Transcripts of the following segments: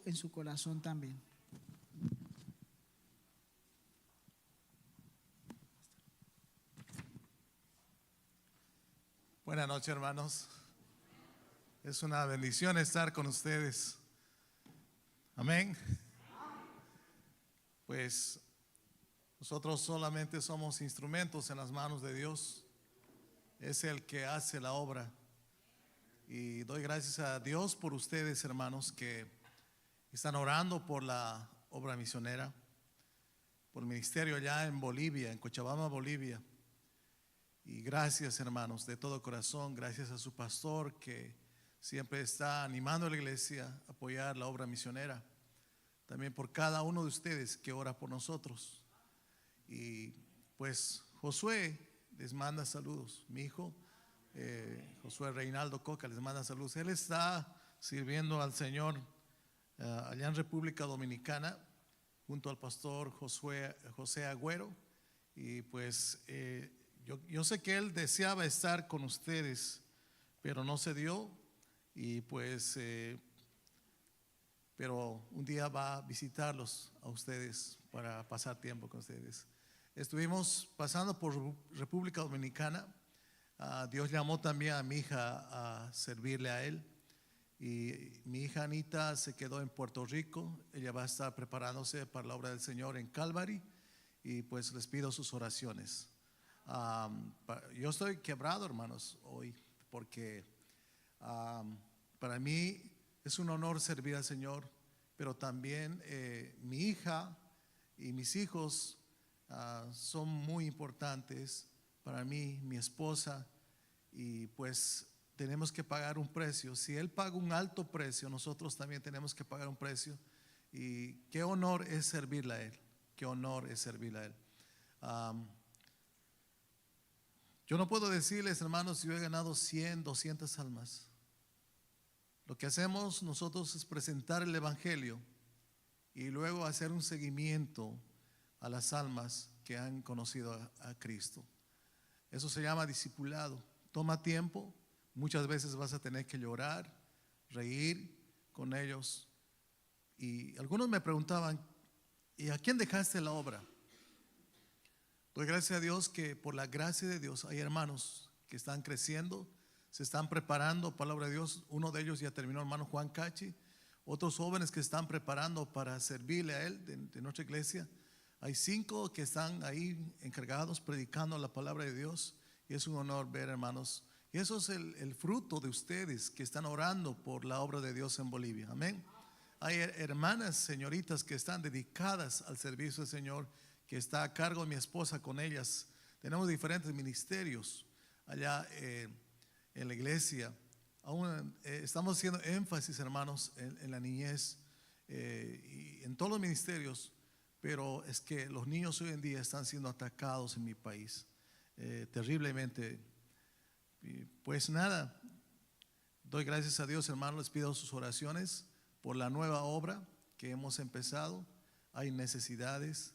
en su corazón también. Buenas noches, hermanos. Es una bendición estar con ustedes. Amén. Pues nosotros solamente somos instrumentos en las manos de Dios. Es el que hace la obra. Y doy gracias a Dios por ustedes, hermanos, que están orando por la obra misionera, por el ministerio allá en Bolivia, en Cochabamba, Bolivia. Y gracias, hermanos, de todo corazón. Gracias a su pastor que siempre está animando a la iglesia a apoyar la obra misionera. También por cada uno de ustedes que ora por nosotros. Y pues Josué les manda saludos. Mi hijo, Josué Reinaldo Coca, les manda saludos. Él está sirviendo al Señor allá en República Dominicana junto al pastor José Agüero. Y pues yo sé que él deseaba estar con ustedes, pero no se dio. Y pues pero un día va a visitarlos a ustedes para pasar tiempo con ustedes. Estuvimos pasando por República Dominicana. Dios llamó también a mi hija a servirle a él. Y mi hija Anita se quedó en Puerto Rico. Ella va a estar preparándose para la obra del Señor en Calvary. Y pues les pido sus oraciones. Yo estoy quebrado, hermanos, hoy, porque para mí es un honor servir al Señor, pero también mi hija y mis hijos son muy importantes para mí, mi esposa, y pues tenemos que pagar un precio. Si Él paga un alto precio, nosotros también tenemos que pagar un precio. Y qué honor es servirle a Él, qué honor es servirle a Él. Yo no puedo decirles, hermanos, si yo he ganado 100, 200 almas. Lo que hacemos nosotros es presentar el Evangelio y luego hacer un seguimiento a las almas que han conocido a Cristo. Eso se llama discipulado. Toma tiempo, muchas veces vas a tener que llorar, reír con ellos. Y algunos me preguntaban, ¿y a quién dejaste la obra? Doy gracias a Dios que por la gracia de Dios hay hermanos que están creciendo, se están preparando para la obra de Dios. Uno de ellos ya terminó, hermano Juan Cachi. Otros jóvenes que están preparando para servirle a él de nuestra iglesia. Hay 5 que están ahí encargados predicando la palabra de Dios. Y es un honor ver, hermanos. Y eso es el fruto de ustedes que están orando por la obra de Dios en Bolivia. Amén. Hay hermanas, señoritas que están dedicadas al servicio del Señor, que está a cargo de mi esposa con ellas. Tenemos diferentes ministerios allá en la iglesia. Aún estamos haciendo énfasis, hermanos, en la niñez y en todos los ministerios, pero es que los niños hoy en día están siendo atacados en mi país terriblemente. Y pues nada, doy gracias a Dios, hermanos, les pido sus oraciones por la nueva obra que hemos empezado. Hay necesidades.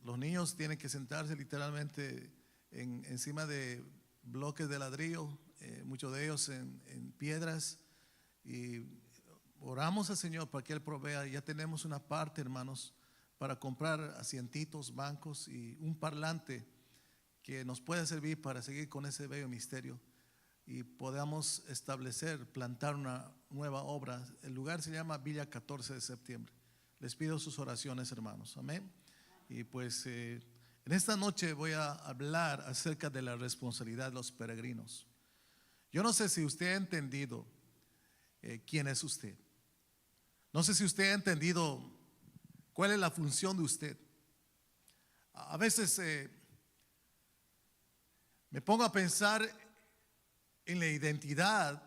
Los niños tienen que sentarse literalmente encima de bloques de ladrillo, muchos de ellos en piedras, y oramos al Señor para que Él provea. Ya tenemos una parte, hermanos, para comprar asientitos, bancos y un parlante que nos pueda servir para seguir con ese bello misterio y podamos establecer, plantar una nueva obra. El lugar se llama Villa 14 de septiembre. Les pido sus oraciones, hermanos. Amén. Y pues en esta noche voy a hablar acerca de la responsabilidad de los peregrinos. Yo no sé si usted ha entendido quién es usted. No sé si usted ha entendido cuál es la función de usted. A veces me pongo a pensar en la identidad.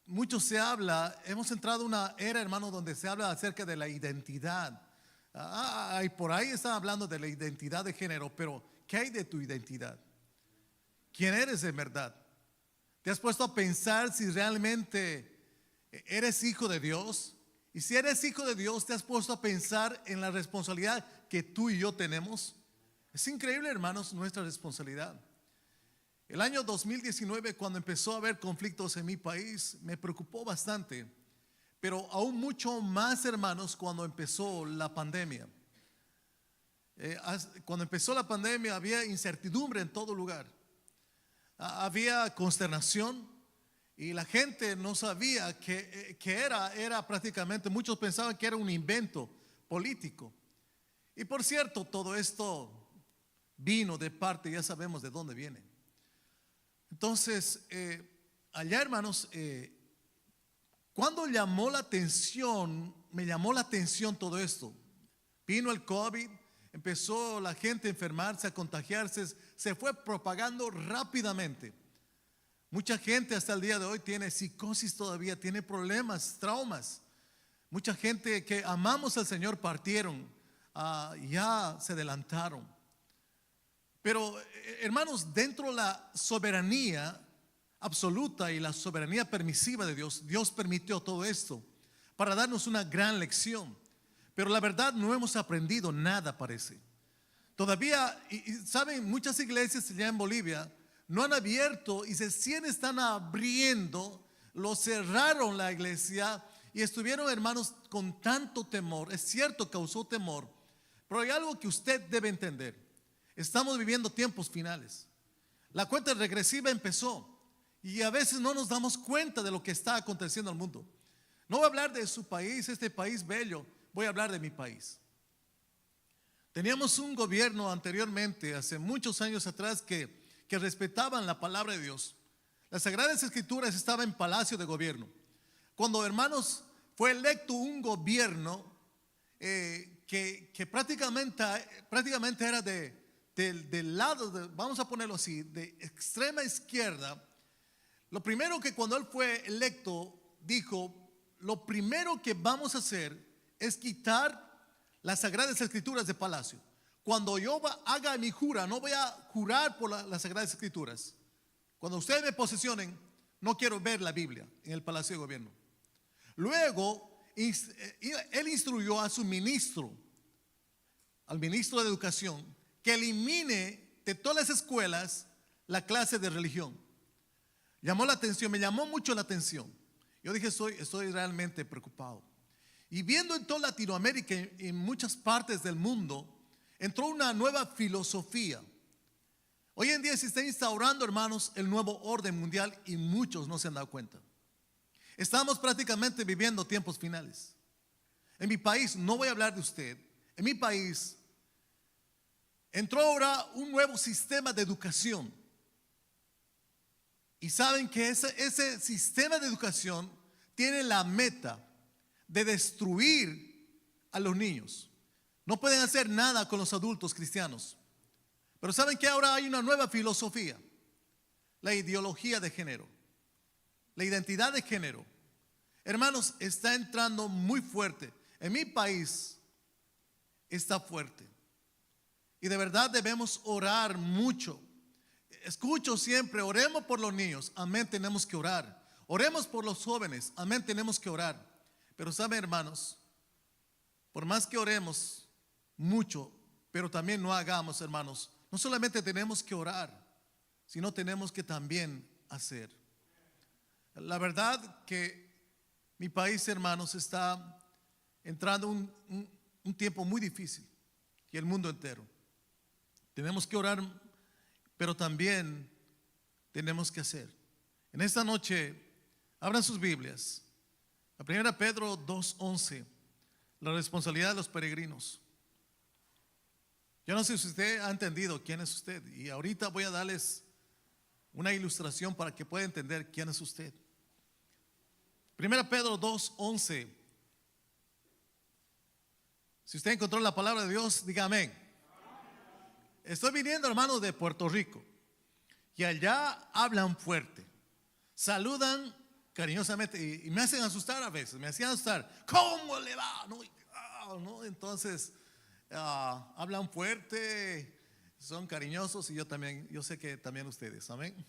Mucho se habla, hemos entrado en una era, hermano, donde se habla acerca de la identidad. Y por ahí están hablando de la identidad de género, pero ¿qué hay de tu identidad? ¿Quién eres en verdad? ¿Te has puesto a pensar si realmente eres hijo de Dios? Y si eres hijo de Dios, ¿te has puesto a pensar en la responsabilidad que tú y yo tenemos? Es increíble, hermanos, nuestra responsabilidad. El año 2019, cuando empezó a haber conflictos en mi país, me preocupó bastante. pero aún mucho más, hermanos, cuando empezó la pandemia. Cuando empezó la pandemia había incertidumbre en todo lugar. Había consternación y la gente no sabía que era prácticamente, muchos pensaban que era un invento político. Y por cierto, todo esto vino de parte, ya sabemos de dónde viene. Entonces, allá, hermanos, cuando me llamó la atención todo esto. Vino el COVID, empezó la gente a enfermarse, a contagiarse, se fue propagando rápidamente. Mucha gente hasta el día de hoy tiene psicosis todavía, tiene problemas, traumas. Mucha gente que amamos al Señor partieron, ya se adelantaron. Pero hermanos, dentro de la soberanía absoluta y la soberanía permisiva de Dios, Dios permitió todo esto para darnos una gran lección. Pero la verdad no hemos aprendido nada, parece. Todavía, y saben, muchas iglesias allá en Bolivia no han abierto y recién están abriendo. Lo cerraron la iglesia y estuvieron, hermanos, con tanto temor. Es cierto, causó temor, pero hay algo que usted debe entender. Estamos viviendo tiempos finales. La cuenta regresiva empezó y a veces no nos damos cuenta de lo que está aconteciendo en el mundo. No voy a hablar de su país, este país bello, voy a hablar de mi país. Teníamos un gobierno anteriormente, hace muchos años atrás, que respetaban la palabra de Dios. Las Sagradas Escrituras estaban en palacio de gobierno. Cuando, hermanos, fue electo un gobierno que prácticamente era del lado, vamos a ponerlo así, de extrema izquierda. Lo primero que cuando él fue electo dijo, lo primero que vamos a hacer es quitar las Sagradas Escrituras de palacio. Cuando yo haga mi jura, no voy a jurar por las Sagradas Escrituras. Cuando ustedes me posesionen, no quiero ver la Biblia en el palacio de gobierno. Luego, él instruyó a su ministro, al ministro de Educación, que elimine de todas las escuelas la clase de religión. Llamó la atención, me llamó mucho la atención. Yo dije, estoy realmente preocupado. Y viendo en toda Latinoamérica, en muchas partes del mundo, entró una nueva filosofía. Hoy en día se está instaurando, hermanos, el nuevo orden mundial y muchos no se han dado cuenta. Estamos prácticamente viviendo tiempos finales. En mi país, no voy a hablar de usted, en mi país entró ahora un nuevo sistema de educación. Y saben que ese sistema de educación tiene la meta de destruir a los niños. No pueden hacer nada con los adultos cristianos. Pero saben que ahora hay una nueva filosofía, la ideología de género, la identidad de género. Hermanos, está entrando muy fuerte. En mi país está fuerte. Y de verdad debemos orar mucho. Escucho siempre, oremos por los niños, amén, tenemos que orar. Oremos por los jóvenes, amén, tenemos que orar. Pero saben, hermanos, por más que oremos mucho, pero también no hagamos, hermanos, no solamente tenemos que orar, sino tenemos que también hacer. La verdad que mi país, hermanos, está entrando un tiempo muy difícil, y el mundo entero. Tenemos que orar, pero también tenemos que hacer. En esta noche, abran sus Biblias. La primera Pedro 2:11, la responsabilidad de los peregrinos. Yo no sé si usted ha entendido quién es usted, y ahorita voy a darles una ilustración para que pueda entender quién es usted. Primera Pedro 2:11. Si usted encontró la palabra de Dios, diga amén. Estoy viniendo, hermanos, de Puerto Rico, y allá hablan fuerte, saludan cariñosamente y me hacen asustar a veces, me hacían asustar. ¿Cómo le va? No, entonces hablan fuerte, son cariñosos, y yo sé que también ustedes, amén.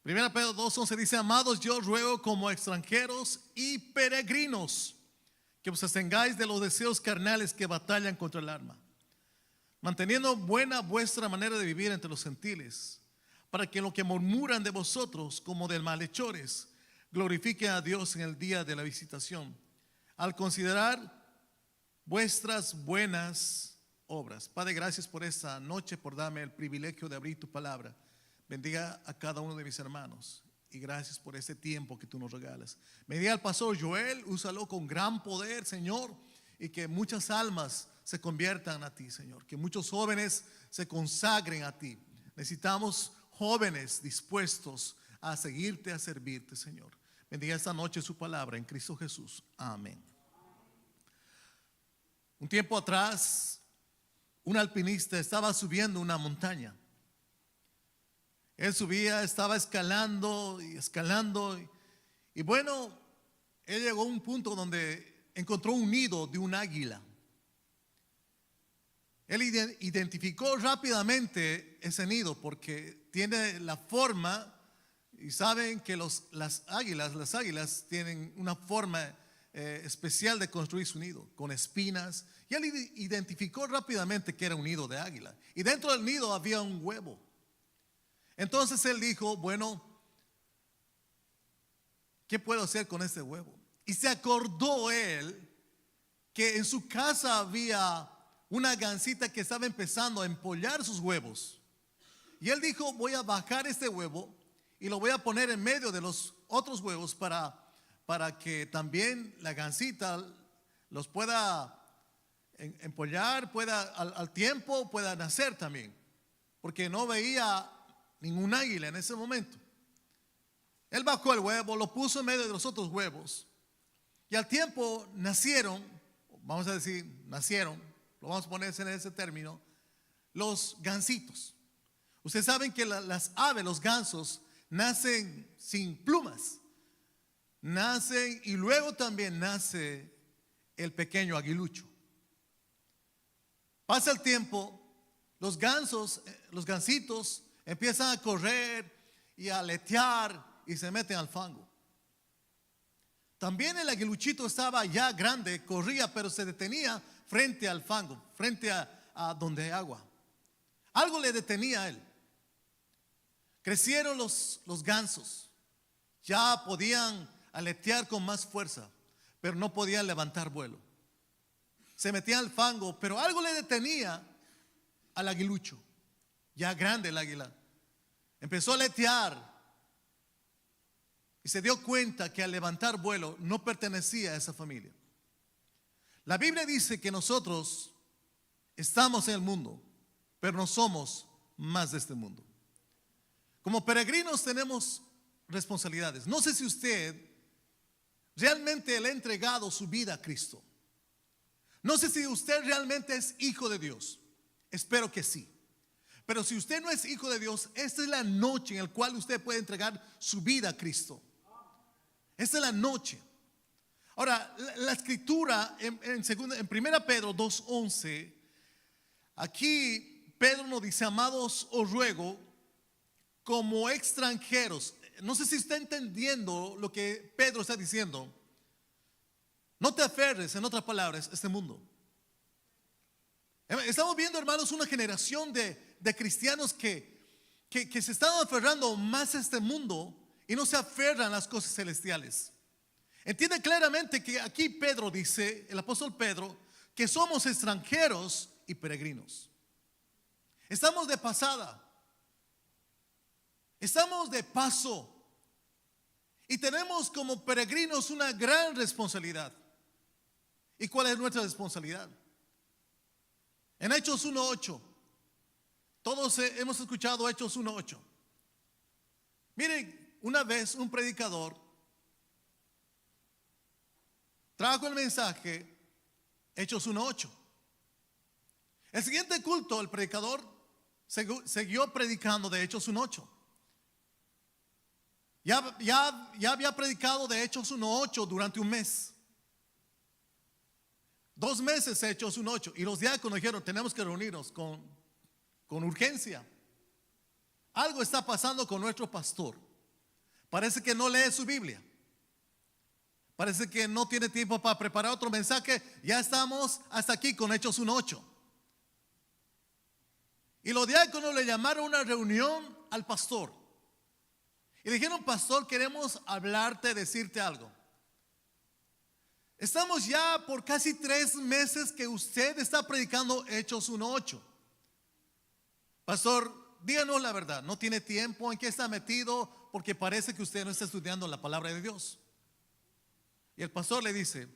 Primera Pedro 2:11 dice: amados, yo os ruego como extranjeros y peregrinos que os abstengáis de los deseos carnales que batallan contra el alma, manteniendo buena vuestra manera de vivir entre los gentiles, para que lo que murmuran de vosotros como de malhechores glorifiquen a Dios en el día de la visitación, al considerar vuestras buenas obras. Padre, gracias por esta noche, por darme el privilegio de abrir tu palabra. Bendiga a cada uno de mis hermanos y gracias por este tiempo que tú nos regalas. Bendiga al pastor Joel, úsalo con gran poder, Señor, y que muchas almas se conviertan a ti, Señor, que muchos jóvenes se consagren a ti. Necesitamos jóvenes dispuestos a seguirte, a servirte, Señor. Bendiga esta noche su palabra en Cristo Jesús. Amén. Un tiempo atrás, un alpinista estaba subiendo una montaña. Él subía, estaba escalando y escalando. Y bueno, él llegó a un punto donde encontró un nido de un águila. Él identificó rápidamente ese nido porque tiene la forma, y saben que las águilas tienen una forma especial de construir su nido, con espinas. Y él identificó rápidamente que era un nido de águila. Y dentro del nido había un huevo. Entonces él dijo, bueno, ¿qué puedo hacer con este huevo? Y se acordó él que en su casa había una gansita que estaba empezando a empollar sus huevos. Y él dijo, voy a bajar este huevo y lo voy a poner en medio de los otros huevos para que también la gansita los pueda empollar, al tiempo pueda nacer también. Porque no veía ningún águila en ese momento. Él bajó el huevo, lo puso en medio de los otros huevos. Y al tiempo nacieron, vamos a decir, lo vamos a poner en ese término, los gansitos. Ustedes saben que las aves, los gansos, nacen sin plumas. Nacen y luego también nace el pequeño aguilucho. Pasa el tiempo, los gansitos empiezan a correr y a aletear y se meten al fango. También el aguiluchito estaba ya grande, corría, pero se detenía frente al fango, frente a donde hay agua. Algo le detenía a él. Crecieron los gansos, ya podían aletear con más fuerza, pero no podían levantar vuelo. Se metían al fango, pero algo le detenía al aguilucho. Ya grande el águila, empezó a aletear y se dio cuenta que al levantar vuelo no pertenecía a esa familia. La Biblia dice que nosotros estamos en el mundo, pero no somos más de este mundo. Como peregrinos tenemos responsabilidades. No sé si usted realmente le ha entregado su vida a Cristo. No sé si usted realmente es hijo de Dios. Espero que sí. Pero si usted no es hijo de Dios, esta es la noche en la cual usted puede entregar su vida a Cristo. Esta es la noche. Ahora, la escritura en 1 Pedro 2:11, aquí Pedro nos dice, amados, os ruego como extranjeros. No sé si está entendiendo lo que Pedro está diciendo. No te aferres, en otras palabras, a este mundo. Estamos viendo, hermanos, una generación de cristianos que se están aferrando más a este mundo y no se aferran a las cosas celestiales. Entiende claramente que aquí Pedro dice, el apóstol Pedro, que somos extranjeros y peregrinos. Estamos de pasada. Estamos de paso. Y tenemos como peregrinos una gran responsabilidad. ¿Y cuál es nuestra responsabilidad? En Hechos 1:8. Todos hemos escuchado Hechos 1:8. Miren, una vez un predicador trajo el mensaje, Hechos 1:8. El siguiente culto, el predicador siguió predicando de Hechos 1:8. Ya había predicado de Hechos 1:8 durante un mes. 2 meses Hechos 1:8. Y los diáconos dijeron, tenemos que reunirnos con urgencia. Algo está pasando con nuestro pastor. Parece que no lee su Biblia. Parece que no tiene tiempo para preparar otro mensaje. Ya estamos hasta aquí con Hechos 1:8. Y los diáconos le llamaron a una reunión al pastor. Y dijeron, pastor, queremos hablarte, decirte algo. Estamos ya por casi 3 meses que usted está predicando Hechos 1:8. Pastor, díganos la verdad, ¿no tiene tiempo? ¿En qué está metido? Porque parece que usted no está estudiando la palabra de Dios. Y el pastor le dice,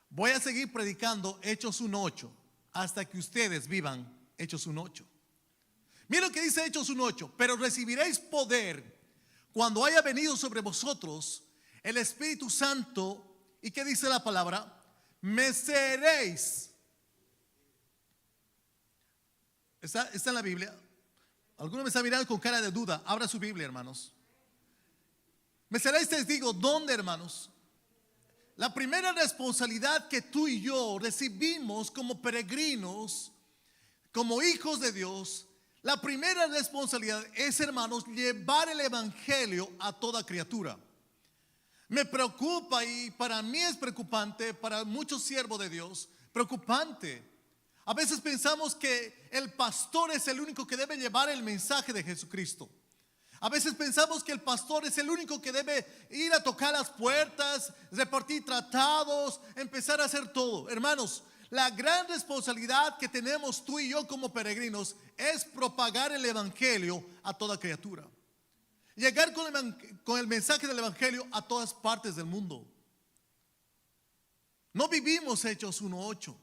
voy a seguir predicando Hechos 1:8 hasta que ustedes vivan Hechos 1:8. Mira lo que dice Hechos 1:8. Pero recibiréis poder cuando haya venido sobre vosotros el Espíritu Santo. ¿Y qué dice la palabra? Me seréis. Está en la Biblia. Algunos me están mirando con cara de duda. Abra su Biblia, hermanos. Me seréis testigo. ¿Dónde, hermanos? La primera responsabilidad que tú y yo recibimos como peregrinos, como hijos de Dios, la primera responsabilidad es, hermanos, llevar el evangelio a toda criatura. Me preocupa, y para mí es preocupante, para muchos siervos de Dios, preocupante. A veces pensamos que el pastor es el único que debe llevar el mensaje de Jesucristo. A veces pensamos que el pastor es el único que debe ir a tocar las puertas, repartir tratados, empezar a hacer todo. Hermanos, la gran responsabilidad que tenemos tú y yo como peregrinos es propagar el evangelio a toda criatura. Llegar con el mensaje del evangelio a todas partes del mundo. No vivimos Hechos 1:8.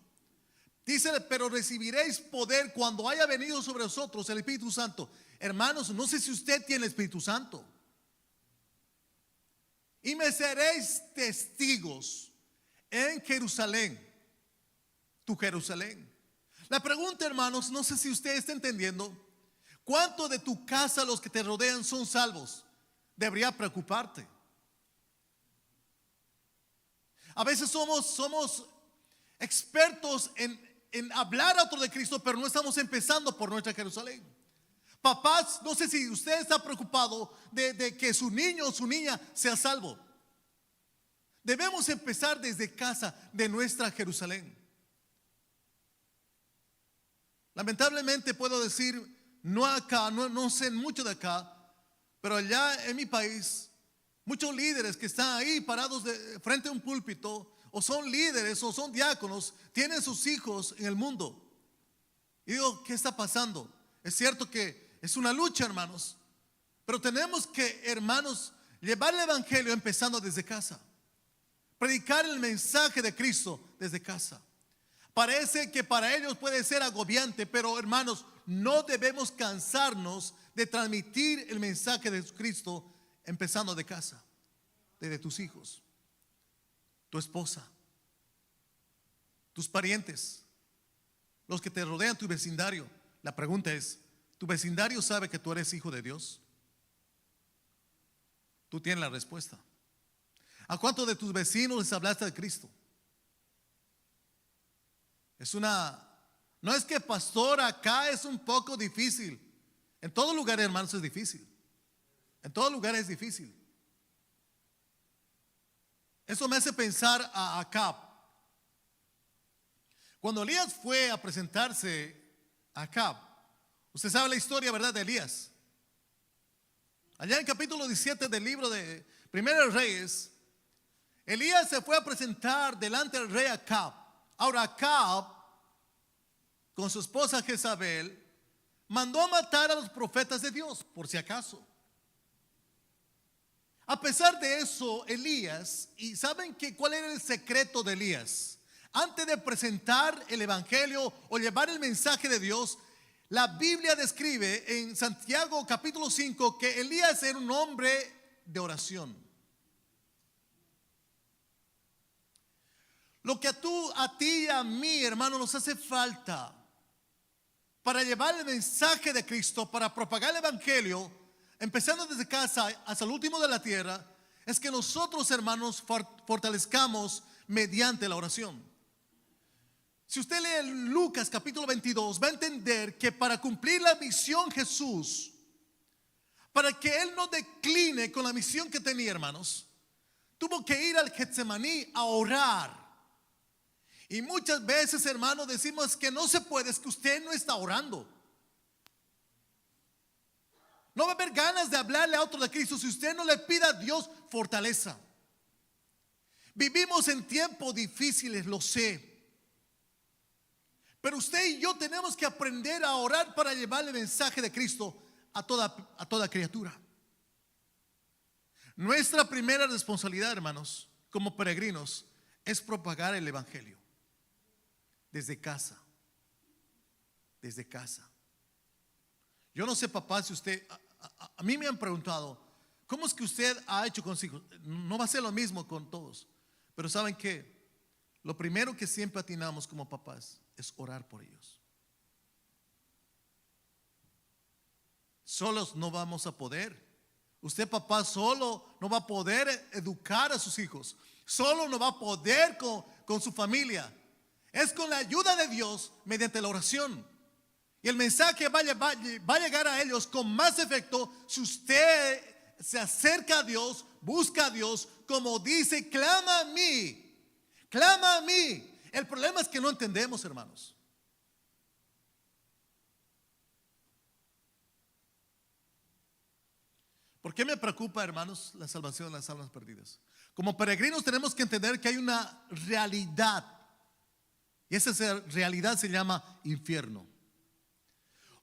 Dice, pero recibiréis poder cuando haya venido sobre vosotros el Espíritu Santo. Hermanos, no sé si usted tiene el Espíritu Santo. Y me seréis testigos en Jerusalén, tu Jerusalén. La pregunta, hermanos, no sé si usted está entendiendo. ¿Cuánto de tu casa los que te rodean son salvos? Debería preocuparte. A veces somos expertos en hablar a otro de Cristo, pero no estamos empezando por nuestra Jerusalén. Papás, no sé si usted está preocupado de que su niño o su niña sea salvo. Debemos empezar desde casa, de nuestra Jerusalén. Lamentablemente puedo decir, no acá, no sé mucho de acá, pero allá en mi país, muchos líderes que están ahí parados frente a un púlpito, o son líderes o son diáconos, tienen sus hijos en el mundo. Y digo, ¿qué está pasando? Es cierto que es una lucha, hermanos, pero tenemos que, hermanos, llevar el evangelio empezando desde casa. Predicar el mensaje de Cristo desde casa. Parece que para ellos puede ser agobiante, pero hermanos, no debemos cansarnos de transmitir el mensaje de Cristo empezando de casa, desde tus hijos, tu esposa, tus parientes, los que te rodean, tu vecindario. La pregunta es, ¿tu vecindario sabe que tú eres hijo de Dios? Tú tienes la respuesta. ¿A cuántos de tus vecinos les hablaste de Cristo? No es que pastor, acá es un poco difícil. En todo lugar, hermanos, es difícil. En todo lugar es difícil. Eso me hace pensar a Acab. Cuando Elías fue a presentarse a Acab, usted sabe la historia, ¿verdad?, de Elías. Allá en el capítulo 17 del libro de Primero Reyes, Elías se fue a presentar delante del rey Acab. Ahora Acab, con su esposa Jezabel, mandó a matar a los profetas de Dios, por si acaso. A pesar de eso, Elías, ¿y saben cuál era el secreto de Elías? Antes de presentar el evangelio o llevar el mensaje de Dios, la Biblia describe en Santiago capítulo 5 que Elías era un hombre de oración. Lo que a ti y a mí, hermano, nos hace falta para llevar el mensaje de Cristo, para propagar el evangelio, empezando desde casa hasta el último de la tierra, es que nosotros, hermanos, fortalezcamos mediante la oración. Si usted lee Lucas capítulo 22, va a entender que para cumplir la misión Jesús, para que Él no decline con la misión que tenía, hermanos, tuvo que ir al Getsemaní a orar. Y muchas veces, hermanos, decimos que no se puede, es que usted no está orando. No va a haber ganas de hablarle a otro de Cristo si usted no le pide a Dios fortaleza. Vivimos en tiempos difíciles, lo sé. Pero usted y yo tenemos que aprender a orar para llevarle el mensaje de Cristo a toda criatura. Nuestra primera responsabilidad, hermanos, como peregrinos, es propagar el evangelio desde casa. Desde casa. Yo no sé, papá, si usted, a mí me han preguntado, ¿cómo es que usted ha hecho con sus hijos? No va a ser lo mismo con todos. Pero ¿saben qué? Lo primero que siempre atinamos como papás es orar por ellos. Solos no vamos a poder. Usted, papá, solo no va a poder educar a sus hijos. Solo no va a poder con su familia. Es con la ayuda de Dios mediante la oración. Y el mensaje va a llegar a ellos con más efecto si usted se acerca a Dios, busca a Dios, como dice, clama a mí, clama a mí. El problema es que no entendemos, hermanos. ¿Por qué me preocupa, hermanos, la salvación de las almas perdidas? Como peregrinos tenemos que entender que hay una realidad. Y esa realidad se llama infierno.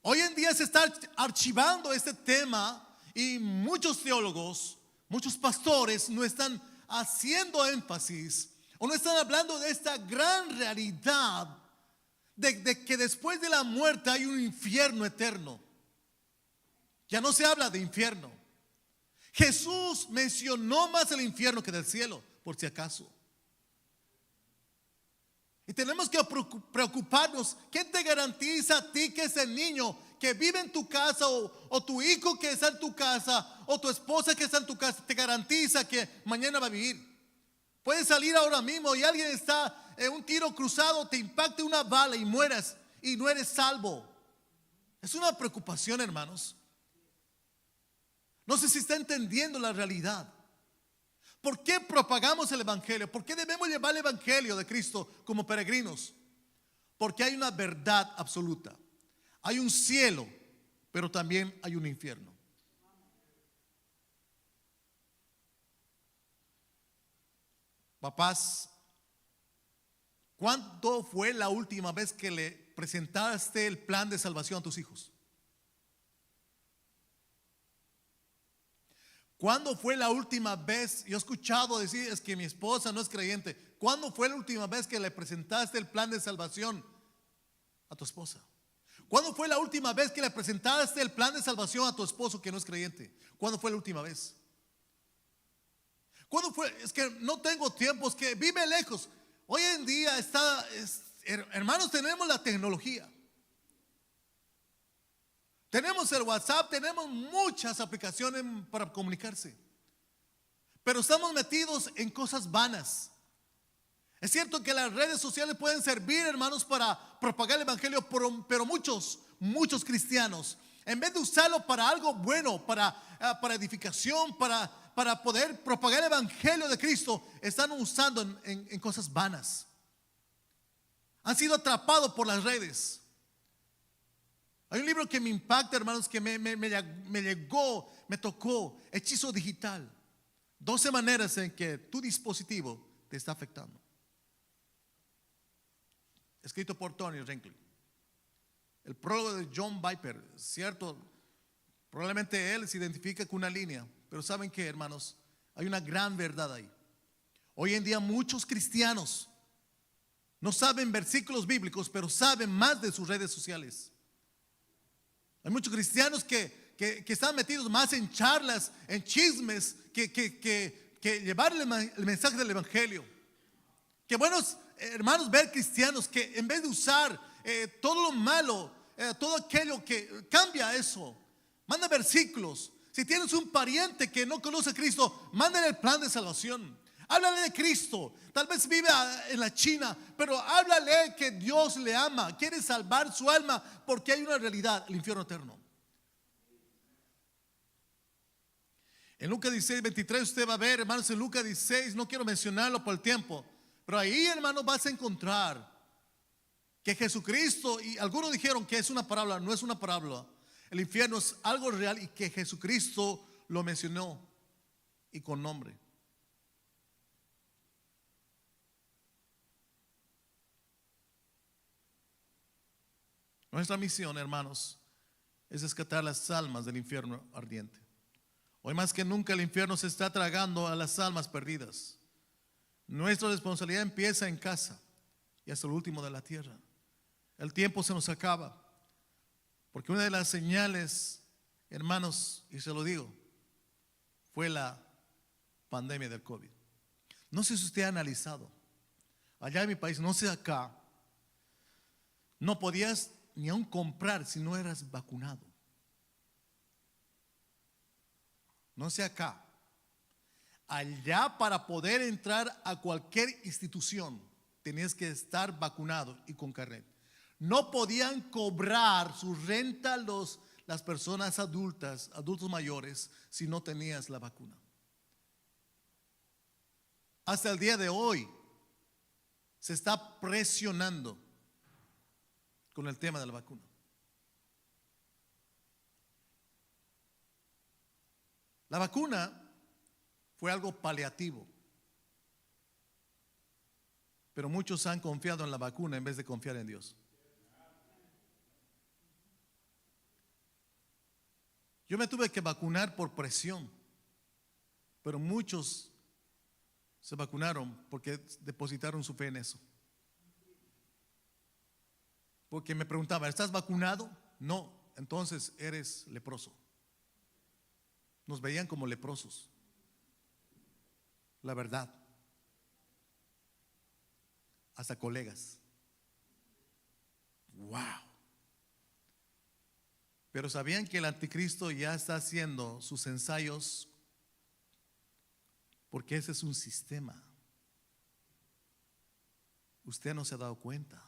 Hoy en día se está archivando este tema y muchos teólogos, muchos pastores no están haciendo énfasis o no están hablando de esta gran realidad de que después de la muerte hay un infierno eterno. Ya no se habla de infierno. Jesús mencionó más el infierno que del cielo, por si acaso. Y tenemos que preocuparnos. ¿Quién te garantiza a ti que ese niño que vive en tu casa o tu hijo que está en tu casa o tu esposa que está en tu casa te garantiza que mañana va a vivir? Puedes salir ahora mismo y alguien está en un tiro cruzado, te impacte una bala y mueras y no eres salvo. Es una preocupación, hermanos. No sé si está entendiendo la realidad. ¿Por qué propagamos el evangelio? ¿Por qué debemos llevar el evangelio de Cristo como peregrinos? Porque hay una verdad absoluta. Hay un cielo, pero también hay un infierno. Papás, ¿cuándo fue la última vez que le presentaste el plan de salvación a tus hijos? ¿Cuándo fue la última vez? Yo he escuchado decir, es que mi esposa no es creyente. ¿Cuándo fue la última vez que le presentaste el plan de salvación a tu esposa? ¿Cuándo fue la última vez que le presentaste el plan de salvación a tu esposo que no es creyente? ¿Cuándo fue la última vez? ¿Cuándo fue? Es que no tengo tiempo, es que vive lejos. Hoy en día hermanos, tenemos la tecnología. Tenemos el WhatsApp, tenemos muchas aplicaciones para comunicarse. Pero estamos metidos en cosas vanas. Es cierto que las redes sociales pueden servir, hermanos, para propagar el evangelio, pero muchos cristianos, en vez de usarlo para algo bueno, para edificación, para poder propagar el evangelio de Cristo, están usando en cosas vanas. Han sido atrapados por las redes. Hay un libro que me impacta, hermanos, que me llegó, me tocó, Hechizo Digital. 12 maneras en que tu dispositivo te está afectando. Escrito por Tony Renkley. El prólogo de John Piper, cierto, probablemente él se identifica con una línea, pero ¿saben qué, hermanos? Hay una gran verdad ahí. Hoy en día muchos cristianos no saben versículos bíblicos, pero saben más de sus redes sociales. Hay muchos cristianos que están metidos más en charlas, en chismes, que llevar el mensaje del evangelio. Qué buenos, hermanos, ver cristianos que en vez de usar todo lo malo, todo aquello que cambia eso, manda versículos. Si tienes un pariente que no conoce a Cristo, mándale el plan de salvación. Háblale de Cristo. Tal vez vive en la China, pero háblale que Dios le ama, quiere salvar su alma, porque hay una realidad, el infierno eterno. En Lucas 16, 23 usted va a ver, hermanos, en Lucas 16, no quiero mencionarlo por el tiempo, pero ahí, hermanos, vas a encontrar que Jesucristo, y algunos dijeron que es una parábola, no es una parábola. El infierno es algo real y que Jesucristo lo mencionó y con nombre. Nuestra misión, hermanos, es rescatar las almas del infierno ardiente. Hoy más que nunca el infierno se está tragando a las almas perdidas. Nuestra responsabilidad empieza en casa y hasta el último de la tierra. El tiempo se nos acaba. Porque una de las señales, hermanos, y se lo digo, fue la pandemia del COVID. No sé si usted ha analizado. Allá en mi país, no sé acá, no podías ni aún comprar si no eras vacunado. No sé acá. Allá, para poder entrar a cualquier institución tenías que estar vacunado y con carnet. No podían cobrar su renta las personas adultos mayores, si no tenías la vacuna. Hasta el día de hoy se está presionando con el tema de la vacuna. La vacuna fue algo paliativo, pero muchos han confiado en la vacuna en vez de confiar en Dios. Yo me tuve que vacunar por presión, pero muchos se vacunaron porque depositaron su fe en eso. Porque me preguntaban, ¿estás vacunado? No, entonces eres leproso. Nos veían como leprosos. La verdad. Hasta colegas. Wow. Pero sabían que el anticristo ya está haciendo sus ensayos, porque ese es un sistema. Usted no se ha dado cuenta.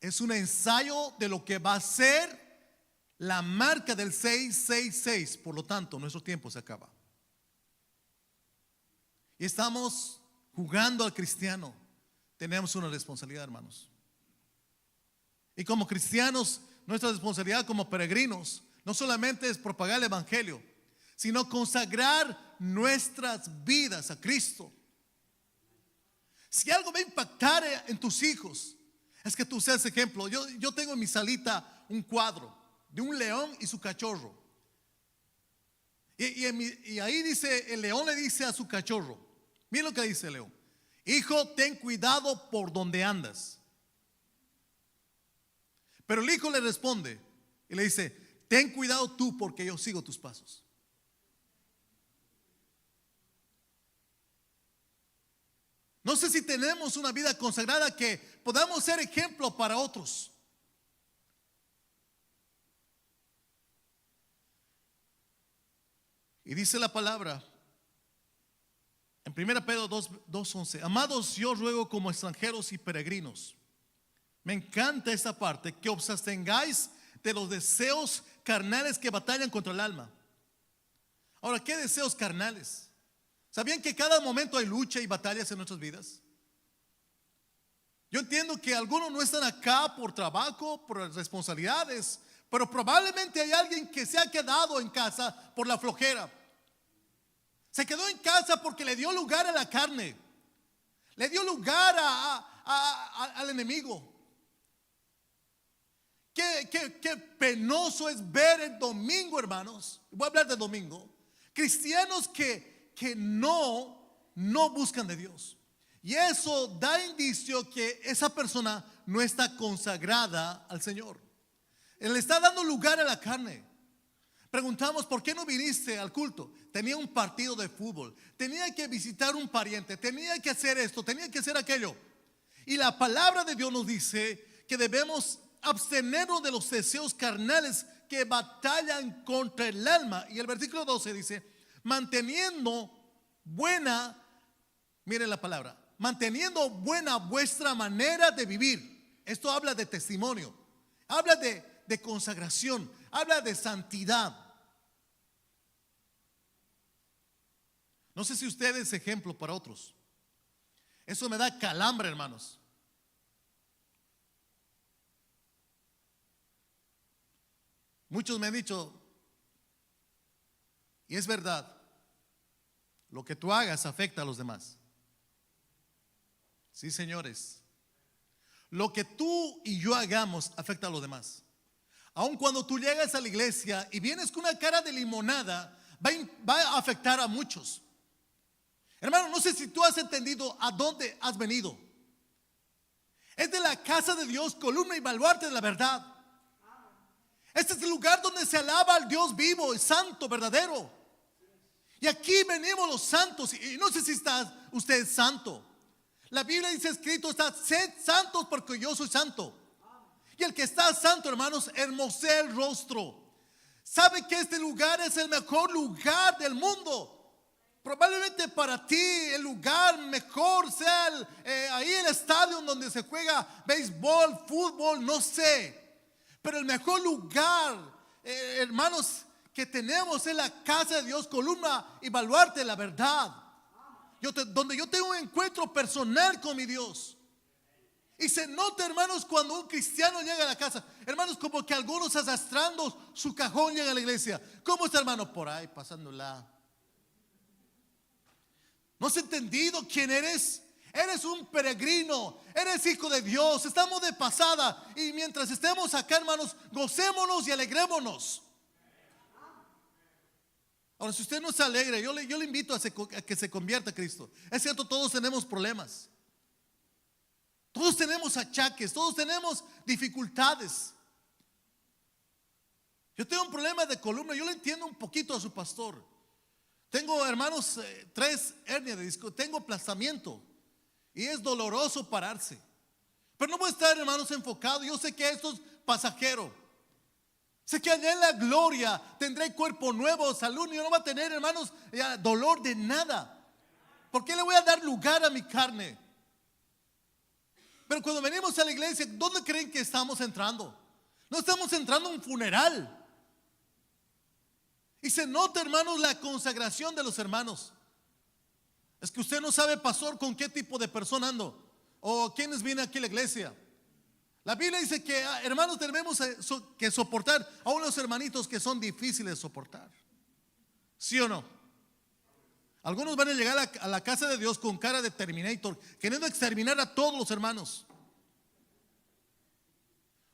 Es un ensayo de lo que va a ser la marca del 666. Por lo tanto, nuestro tiempo se acaba. Y estamos jugando al cristiano. Tenemos una responsabilidad, hermanos. Y como cristianos, nuestra responsabilidad como peregrinos no solamente es propagar el evangelio, sino consagrar nuestras vidas a Cristo. Si algo va a impactar en tus hijos, es que tú seas ejemplo. Yo tengo en mi salita un cuadro de un león y su cachorro. Y ahí dice, el león le dice a su cachorro, miren lo que dice el león: hijo, ten cuidado por donde andas. Pero el hijo le responde y le dice, ten cuidado tú porque yo sigo tus pasos. No sé si tenemos una vida consagrada que podamos ser ejemplo para otros. Y dice la palabra en 1 Pedro 2:11: amados, yo ruego como extranjeros y peregrinos. Me encanta esta parte, que os abstengáis de los deseos carnales que batallan contra el alma. Ahora, ¿qué deseos carnales? ¿Sabían que cada momento hay lucha y batallas en nuestras vidas? Yo entiendo que algunos no están acá por trabajo, por responsabilidades, pero probablemente hay alguien que se ha quedado en casa por la flojera. Se quedó en casa porque le dio lugar a la carne, le dio lugar al enemigo. Qué penoso es ver el domingo, hermanos. Voy a hablar de domingo. Cristianos que no buscan de Dios. Y eso da indicio que esa persona no está consagrada al Señor. Él le está dando lugar a la carne. Preguntamos, ¿por qué no viniste al culto? Tenía un partido de fútbol, tenía que visitar un pariente, tenía que hacer esto, tenía que hacer aquello. Y la palabra de Dios nos dice que debemos abstenernos de los deseos carnales que batallan contra el alma. Y el versículo 12 dice, manteniendo buena, miren la palabra, manteniendo buena vuestra manera de vivir. Esto habla de testimonio, habla de consagración, habla de santidad. No sé si usted es ejemplo para otros. Eso me da calambre, hermanos. Muchos me han dicho, y es verdad, lo que tú hagas afecta a los demás. Sí, señores. Lo que tú y yo hagamos afecta a los demás. Aun cuando tú llegas a la iglesia y vienes con una cara de limonada, va a afectar a muchos. Hermano, no sé si tú has entendido a dónde has venido. Es de la casa de Dios, columna y baluarte de la verdad. Este es el lugar donde se alaba al Dios vivo y santo, verdadero. Y aquí venimos los santos. Y no sé si está usted santo. La Biblia dice escrito está: sed santos porque yo soy santo. Y el que está santo, hermanos, hermosea el rostro. Sabe que este lugar es el mejor lugar del mundo. Probablemente para ti el lugar mejor sea ahí el estadio donde se juega béisbol, fútbol, no sé. Pero el mejor lugar, hermanos, que tenemos es la casa de Dios, columna y baluarte de la verdad. Donde yo tengo un encuentro personal con mi Dios. Y se nota, hermanos, cuando un cristiano llega a la casa. Hermanos, como que algunos arrastrando su cajón llegan a la iglesia. ¿Cómo está, hermano? Por ahí, pasándola. ¿No has entendido quién eres? Eres un peregrino, eres hijo de Dios. Estamos de pasada. Y mientras estemos acá, hermanos, gocémonos y alegrémonos. Ahora, si usted no se alegra, yo le invito a que se convierta a Cristo. Es cierto, todos tenemos problemas. Todos tenemos achaques, todos tenemos dificultades. Yo tengo un problema de columna, yo le entiendo un poquito a su pastor. Tengo, hermanos, 3 hernias de disco, tengo aplastamiento y es doloroso pararse. Pero no voy a estar, hermanos, enfocado. Yo sé que esto es pasajero. Sé que allá en la gloria tendré cuerpo nuevo, salud, y no va a tener, hermanos, dolor de nada. ¿Por qué le voy a dar lugar a mi carne? Pero cuando venimos a la iglesia, ¿dónde creen que estamos entrando? No estamos entrando a un funeral. Y se nota, hermanos, la consagración de los hermanos. Es que usted no sabe, pastor, con qué tipo de persona ando o quiénes vienen aquí a la iglesia. La Biblia dice que, hermanos, tenemos que soportar a unos hermanitos que son difíciles de soportar. ¿Sí o no? Algunos van a llegar a la casa de Dios con cara de Terminator, queriendo exterminar a todos los hermanos.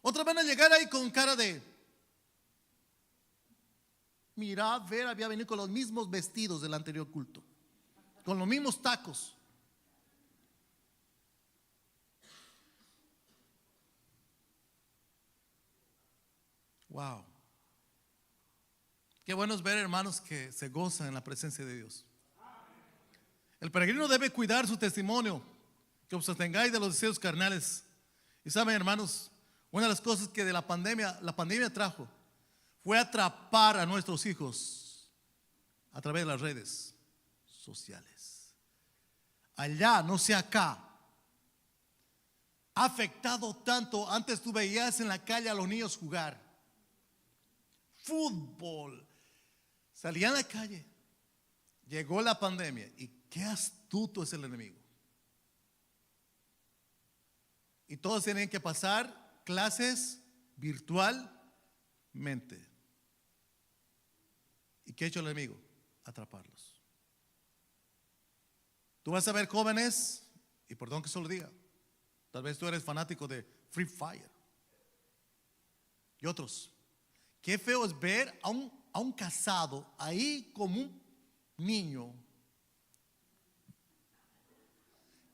Otros van a llegar ahí con cara de: mira, ver, había venido con los mismos vestidos del anterior culto, con los mismos tacos. Wow. Qué bueno es ver, hermanos, que se gozan en la presencia de Dios. El peregrino debe cuidar su testimonio, que os abstengáis de los deseos carnales. Y saben, hermanos, una de las cosas que de la pandemia trajo fue atrapar a nuestros hijos a través de las redes sociales. Allá, no sé acá. Ha afectado tanto. Antes tú veías en la calle a los niños jugar fútbol, salían a la calle. Llegó la pandemia y qué astuto es el enemigo. Y todos tienen que pasar clases virtualmente. ¿Y qué ha hecho el enemigo? Atraparlos. Tú vas a ver jóvenes, y perdón que se lo diga, tal vez tú eres fanático de Free Fire y otros. Qué feo es ver a un casado ahí como un niño.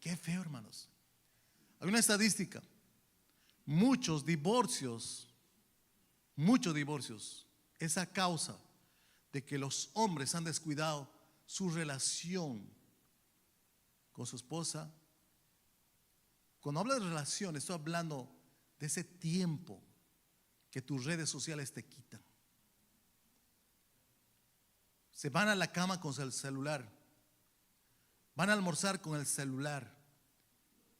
Qué feo, hermanos. Hay una estadística. Muchos divorcios es a causa de que los hombres han descuidado su relación con su esposa. Cuando hablo de relación, estoy hablando de ese tiempo que tus redes sociales te quitan. Se van a la cama con el celular, van a almorzar con el celular,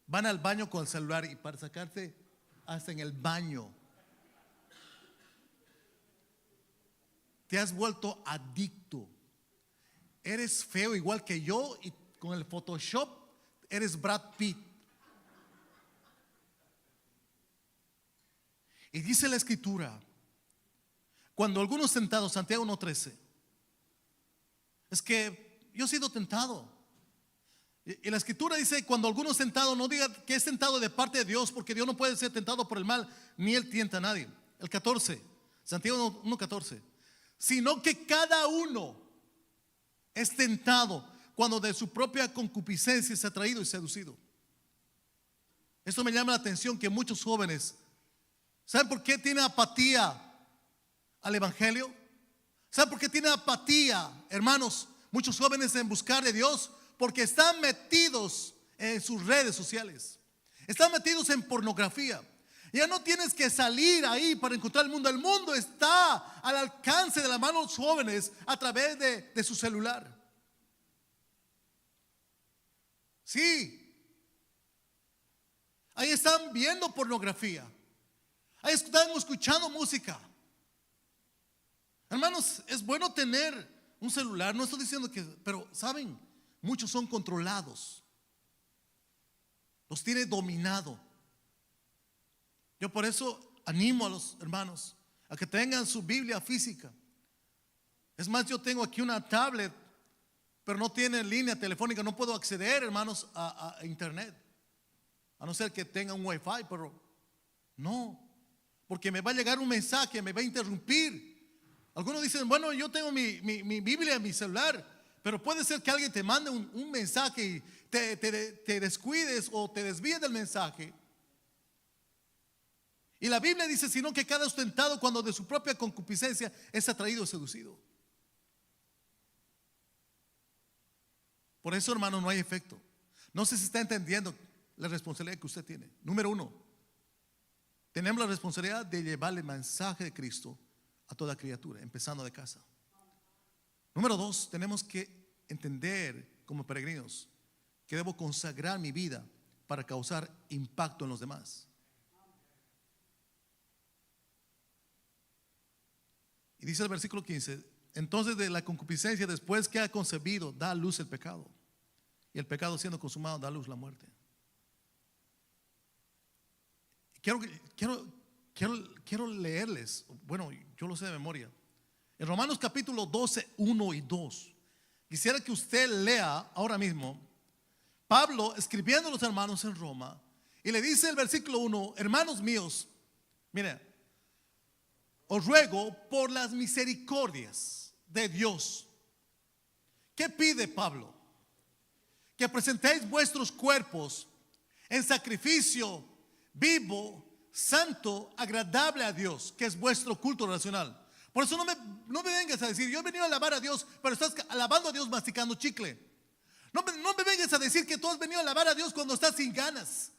van al baño con el celular, y para sacarte hasta en el baño. Te has vuelto adicto. Eres feo igual que yo, y con el Photoshop eres Brad Pitt. Y dice la escritura, cuando algunos tentados, Santiago 1:13, es que yo he sido tentado. Y la escritura dice, cuando alguno es tentado, no diga que es tentado de parte de Dios, porque Dios no puede ser tentado por el mal, ni Él tienta a nadie. El 14, Santiago 1:14, sino que cada uno es tentado cuando de su propia concupiscencia es atraído y seducido. Esto me llama la atención, que muchos jóvenes, ¿saben por qué tienen apatía al evangelio? ¿Saben por qué tienen apatía, hermanos, muchos jóvenes en buscar de Dios? Porque están metidos en sus redes sociales, están metidos en pornografía. Ya no tienes que salir ahí para encontrar el mundo. El mundo está al alcance de las manos de los jóvenes a través de su celular. Sí, ahí están viendo pornografía, ahí están escuchando música. Hermanos, es bueno tener un celular, no estoy diciendo que, pero saben, muchos son controlados, los tiene dominado. Yo por eso animo a los hermanos a que tengan su Biblia física. Es más, yo tengo aquí una tablet, pero no tiene línea telefónica, no puedo acceder, hermanos, a internet, a no ser que tenga un wifi, pero no, porque me va a llegar un mensaje, me va a interrumpir. Algunos dicen, bueno, yo tengo mi Biblia en mi celular, pero puede ser que alguien te mande un mensaje y te descuides o te desvíes del mensaje. Y la Biblia dice, sino que cada ostentado cuando de su propia concupiscencia es atraído o seducido. Por eso, hermano, no hay efecto. No sé si está entendiendo la responsabilidad que usted tiene. Número 1, tenemos la responsabilidad de llevar el mensaje de Cristo a toda criatura, empezando de casa. Número 2, tenemos que entender como peregrinos que debo consagrar mi vida para causar impacto en los demás. Y dice el versículo 15, entonces de la concupiscencia, después que ha concebido, da a luz el pecado. Y el pecado, siendo consumado, da a luz la muerte. Quiero leerles, bueno, yo lo sé de memoria. En Romanos capítulo 12, 1 y 2. Quisiera que usted lea ahora mismo Pablo escribiendo a los hermanos en Roma, y le dice el versículo 1, hermanos míos, mire, os ruego por las misericordias de Dios. ¿Qué pide Pablo? Que presentéis vuestros cuerpos en sacrificio vivo, santo, agradable a Dios, que es vuestro culto racional. Por eso no me vengas a decir, yo he venido a alabar a Dios, pero estás alabando a Dios masticando chicle. No me vengas a decir que tú has venido a alabar a Dios cuando estás sin ganas.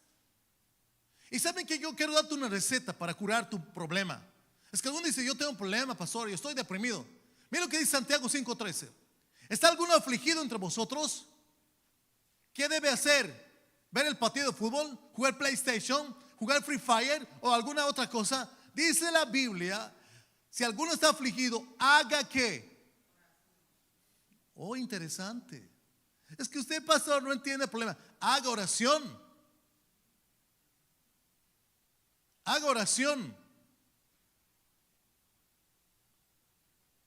Y saben que yo quiero darte una receta para curar tu problema. Es que alguno dice, yo tengo un problema, pastor, yo estoy deprimido. Mira lo que dice Santiago 5:13. ¿Está alguno afligido entre vosotros? ¿Qué debe hacer? ¿Ver el partido de fútbol? ¿Jugar PlayStation? ¿Jugar Free Fire? ¿O alguna otra cosa? Dice la Biblia, si alguno está afligido, haga ¿qué? Oh, interesante. Es que usted, pastor, no entiende el problema. Haga oración. Haga oración.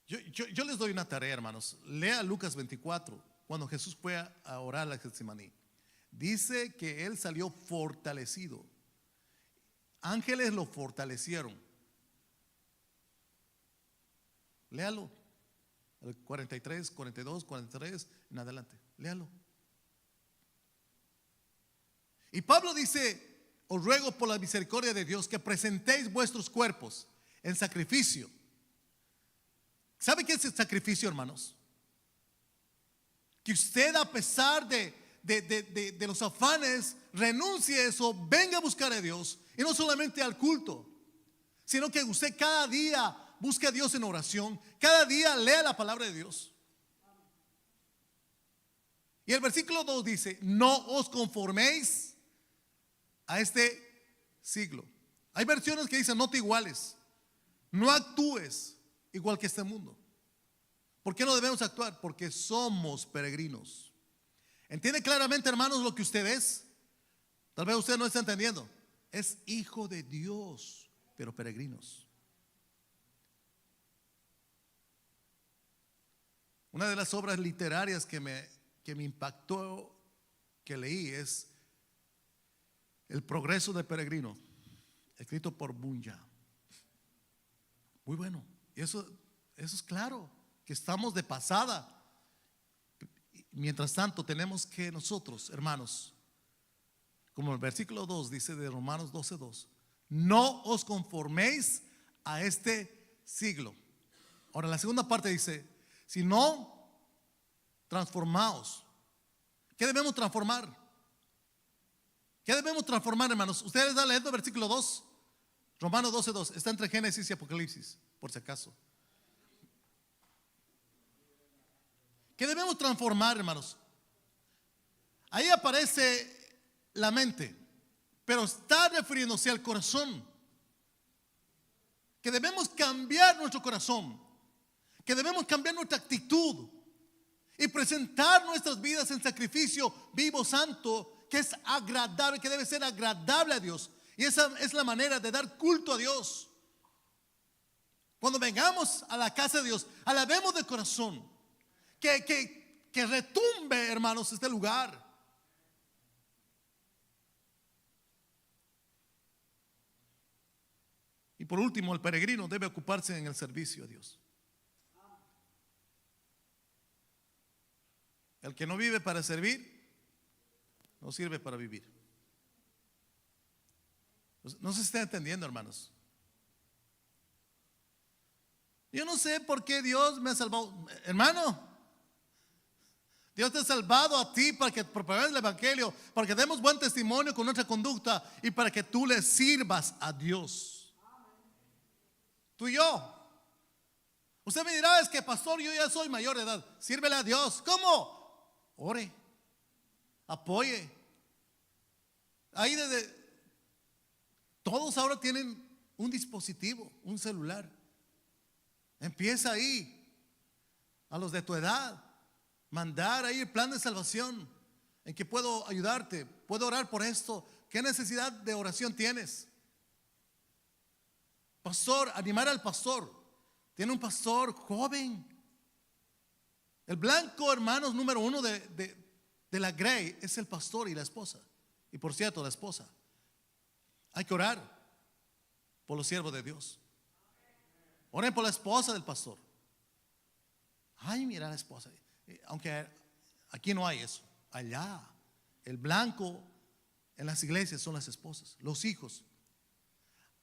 Yo les doy una tarea, hermanos. Lea Lucas 24, cuando Jesús fue a orar a Getsemaní. Dice que él salió fortalecido. Ángeles lo fortalecieron. Léalo. El 43, 42, 43 en adelante. Léalo. Y Pablo dice, os ruego por la misericordia de Dios que presentéis vuestros cuerpos en sacrificio. ¿Sabe qué es el sacrificio, hermanos? Que usted, a pesar de los afanes, renuncie a eso, venga a buscar a Dios. Y no solamente al culto, sino que usted cada día busque a Dios en oración, cada día lea la palabra de Dios. Y el versículo 2 dice, no os conforméis a este siglo. Hay versiones que dicen, no te iguales, no actúes igual que este mundo. ¿Por qué no debemos actuar? Porque somos peregrinos. ¿Entiende claramente, hermanos, lo que usted es? Tal vez usted no está entendiendo. Es hijo de Dios, pero peregrinos. Una de las obras literarias que me impactó, que leí, es El progreso del peregrino, escrito por Bunyan. Muy bueno. Y eso es claro, que estamos de pasada. Mientras tanto, tenemos que nosotros, hermanos, como el versículo 2 dice de Romanos 12:2, no os conforméis a este siglo. Ahora, la segunda parte dice, sino transformaos. ¿Qué debemos transformar? ¿Qué debemos transformar, hermanos? Ustedes están leyendo el versículo 2, Romanos 12:2. Está entre Génesis y Apocalipsis, por si acaso. ¿Qué debemos transformar, hermanos? Ahí aparece la mente, pero está refiriéndose al corazón. Que debemos cambiar nuestro corazón, que debemos cambiar nuestra actitud y presentar nuestras vidas en sacrificio vivo, santo, que es agradable, que debe ser agradable a Dios. Y esa es la manera de dar culto a Dios. Cuando vengamos a la casa de Dios, alabemos de corazón. Que retumbe, hermanos, este lugar. Y por último, el peregrino debe ocuparse en el servicio a Dios. El que no vive para servir, no sirve para vivir. No se está entendiendo, hermanos. Yo no sé por qué Dios me ha salvado. Hermano, Dios te ha salvado a ti para que propagues el evangelio, para que demos buen testimonio con nuestra conducta y para que tú le sirvas a Dios. Tú y yo. Usted me dirá, es que pastor, yo ya soy mayor de edad. Sírvele a Dios. ¿Cómo? Ore, apoye. Ahí todos ahora tienen un dispositivo, un celular. Empieza ahí, a los de tu edad, mandar ahí el plan de salvación, en que puedo ayudarte, puedo orar por esto. ¿Qué necesidad de oración tienes? Pastor, animar al pastor. Tiene un pastor joven. El blanco, hermanos, número uno de la Grey es el pastor y la esposa. Y por cierto, la esposa. Hay que orar por los siervos de Dios. Oren por la esposa del pastor. Ay, mira la esposa. Aunque aquí no hay eso. Allá, el blanco en las iglesias son las esposas, los hijos.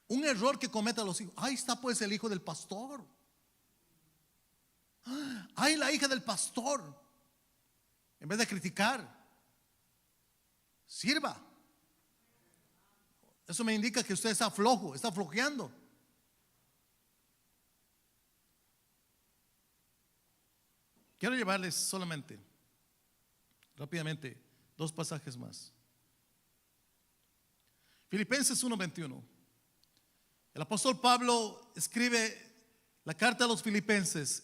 Un error que cometen los hijos. Ahí está pues el hijo del pastor. Ay, la hija del pastor. En vez de criticar, sirva. Eso me indica que usted está flojo, está flojeando. Quiero llevarles solamente, rápidamente, dos pasajes más. Filipenses 1:21. El apóstol Pablo escribe la carta a los filipenses.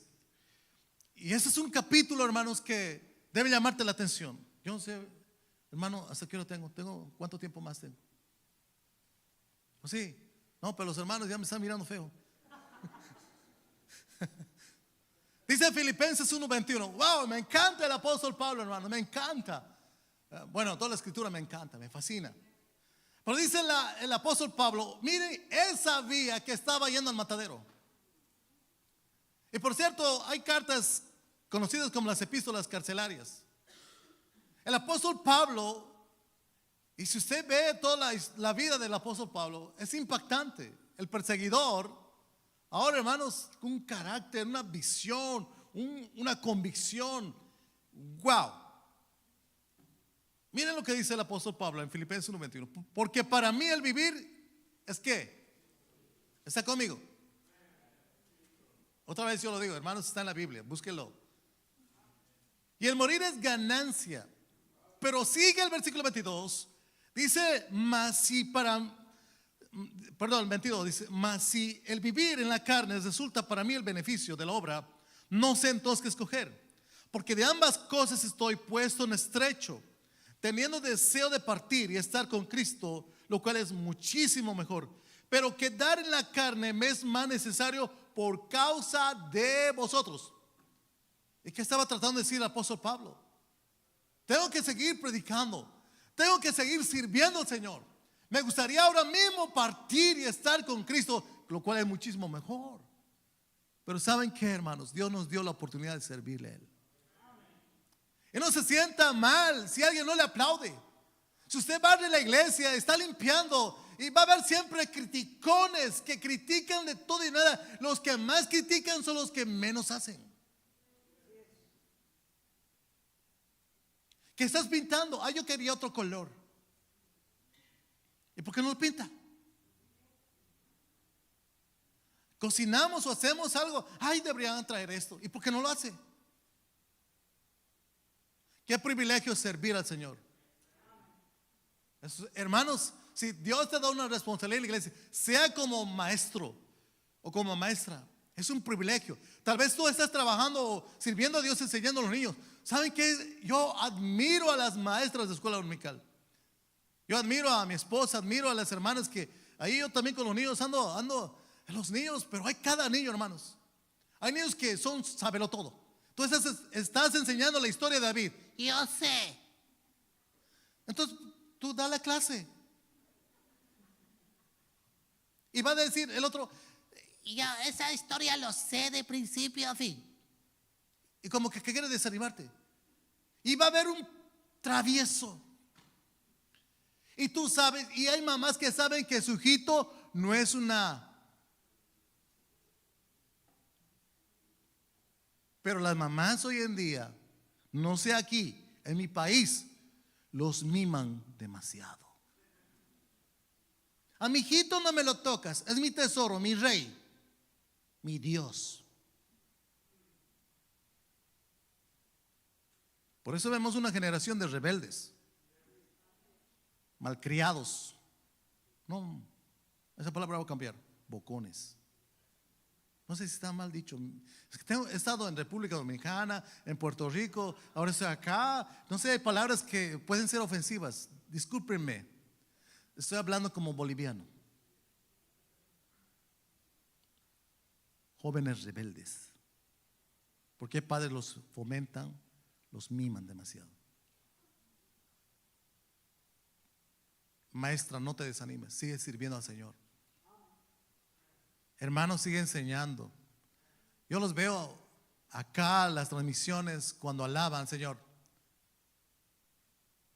Y ese es un capítulo, hermanos, que debe llamarte la atención. Yo no sé, hermano, ¿hasta qué hora tengo? ¿Cuánto tiempo más tengo? ¿O sí? No, pero los hermanos ya me están mirando feo. Dice Filipenses 1:21. Wow, me encanta el apóstol Pablo, hermano, me encanta. Bueno, toda la escritura me encanta, me fascina. Pero dice el apóstol Pablo, miren, él sabía que estaba yendo al matadero. Y por cierto, hay cartas conocidas como las epístolas carcelarias. El apóstol Pablo, y si usted ve toda la vida del apóstol Pablo, es impactante. El perseguidor, ahora, hermanos, con un carácter, una visión, una convicción. Wow. Miren lo que dice el apóstol Pablo en Filipenses 1:21. Porque para mí el vivir es ¿qué? ¿Está conmigo? Otra vez yo lo digo, hermanos, está en la Biblia, búsquelo. Y el morir es ganancia. Pero sigue el versículo 22. Dice, el 22 dice, mas si el vivir en la carne resulta para mí el beneficio de la obra, no sé entonces qué escoger. Porque de ambas cosas estoy puesto en estrecho, teniendo deseo de partir y estar con Cristo, lo cual es muchísimo mejor. Pero quedar en la carne me es más necesario por causa de vosotros. ¿Y qué estaba tratando de decir el apóstol Pablo? Tengo que seguir predicando. Tengo que seguir sirviendo al Señor. Me gustaría ahora mismo partir y estar con Cristo, lo cual es muchísimo mejor. Pero ¿saben qué, hermanos? Dios nos dio la oportunidad de servirle a Él. Y no se sienta mal si alguien no le aplaude. Si usted va de la iglesia, está limpiando, y va a haber siempre criticones que critican de todo y nada. Los que más critican son los que menos hacen. ¿Qué estás pintando? Yo quería otro color. ¿Y por qué no lo pinta? Cocinamos o hacemos algo. Deberían traer esto. ¿Y por qué no lo hace? Qué privilegio servir al Señor. Hermanos, si Dios te da una responsabilidad en la iglesia, sea como maestro o como maestra, es un privilegio. Tal vez tú estás trabajando, sirviendo a Dios, enseñando a los niños. ¿Saben qué? Yo admiro a las maestras de escuela dominical. Yo admiro a mi esposa, admiro a las hermanas que ahí yo también con los niños ando en los niños, pero hay cada niño, hermanos. Hay niños que son sabelo todo. Tú estás enseñando la historia de David. Yo sé. Entonces tú da la clase. Y va a decir el otro, ya esa historia lo sé de principio a fin. Y como que quiere desanimarte. Y va a haber un travieso. Y tú sabes, y hay mamás que saben que su hijito no es una. Pero las mamás hoy en día, no sé aquí, en mi país, los miman demasiado. A mi hijito no me lo tocas, es mi tesoro, mi rey, mi Dios. Por eso vemos una generación de rebeldes, malcriados. No, esa palabra va a cambiar. Bocones. No sé si está mal dicho. He estado en República Dominicana, en Puerto Rico, ahora estoy acá. No sé, hay palabras que pueden ser ofensivas. Discúlpenme. Estoy hablando como boliviano. Jóvenes rebeldes. ¿Por qué padres los fomentan? Los miman demasiado. Maestra, no te desanimes, sigue sirviendo al Señor. Hermanos, sigue enseñando. Yo los veo acá, las transmisiones, cuando alaban al Señor.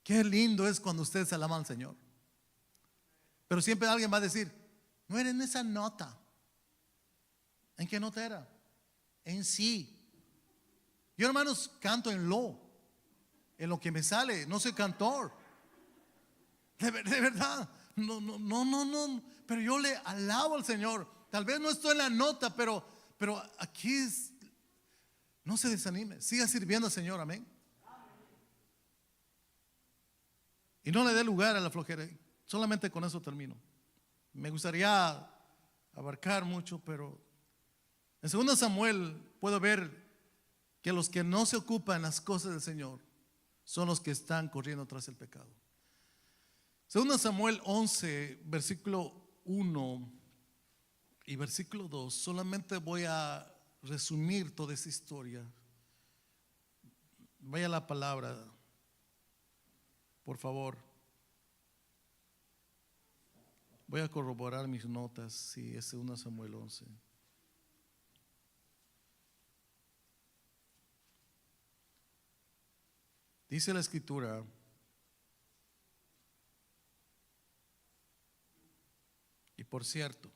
Qué lindo es cuando ustedes alaban al Señor. Pero siempre alguien va a decir, no era en esa nota. ¿En qué nota era? En sí. Yo, hermanos, canto en lo que me sale, no soy cantor. De verdad, no, pero yo le alabo al Señor. Tal vez no estoy en la nota, pero aquí no se desanime, siga sirviendo al Señor, amén. Y no le dé lugar a la flojera. Solamente con eso termino. Me gustaría abarcar mucho, pero en 2 Samuel puedo ver que los que no se ocupan las cosas del Señor son los que están corriendo tras el pecado. 2 Samuel 11, versículo 1 y versículo 2. Solamente voy a resumir toda esta historia. Vaya la palabra, por favor. Voy a corroborar mis notas. Si es 2 Samuel 11. Dice la escritura: y por cierto,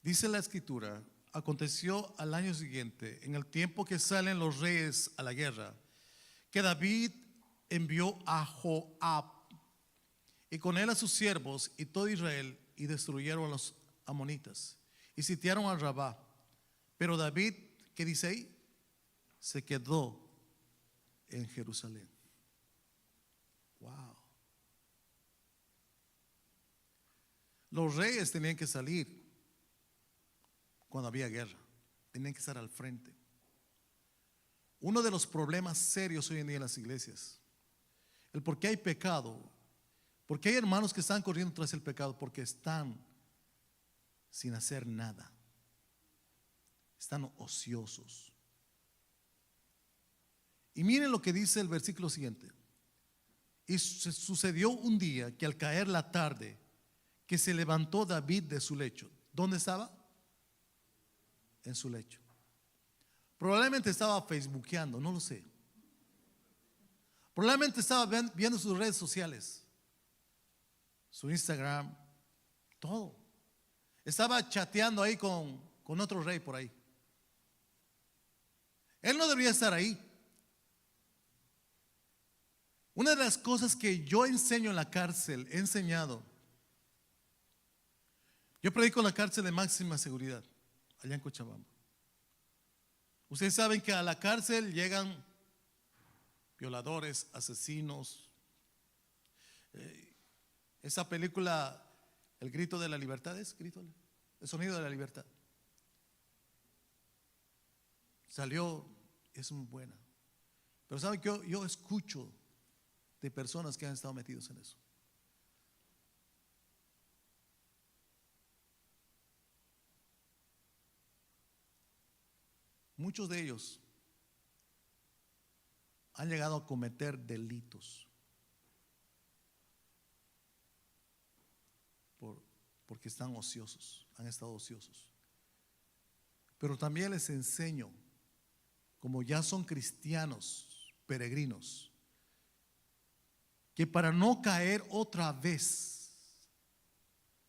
dice la escritura, aconteció al año siguiente, en el tiempo que salen los reyes a la guerra, que David envió a Joab y con él a sus siervos y todo Israel, y destruyeron a los amonitas y sitiaron a Rabá. Pero David, ¿qué dice ahí? Se quedó en Jerusalén. Wow. Los reyes tenían que salir cuando había guerra, tenían que estar al frente. Uno de los problemas serios hoy en día en las iglesias, el por qué hay pecado, porque hay hermanos que están corriendo tras el pecado, porque están sin hacer nada. están ociosos. Y miren lo que dice el versículo siguiente. Y sucedió un día que al caer la tarde, que se levantó David de su lecho. ¿Dónde estaba? En su lecho. Probablemente estaba facebookeando, no lo sé. Probablemente estaba viendo sus redes sociales, su Instagram, todo. Estaba chateando ahí con otro rey por ahí. Él no debería estar ahí. Una de las cosas que yo enseño en la cárcel, he enseñado. Yo predico en la cárcel de máxima seguridad, allá en Cochabamba. Ustedes saben que a la cárcel llegan violadores, asesinos. Esa película, El grito de la libertad, el sonido de la libertad. Salió, es muy buena. Pero saben que yo escucho de personas que han estado metidos en eso. Muchos de ellos han llegado a cometer delitos porque están ociosos, han estado ociosos. Pero también les enseño, como ya son cristianos peregrinos, que para no caer otra vez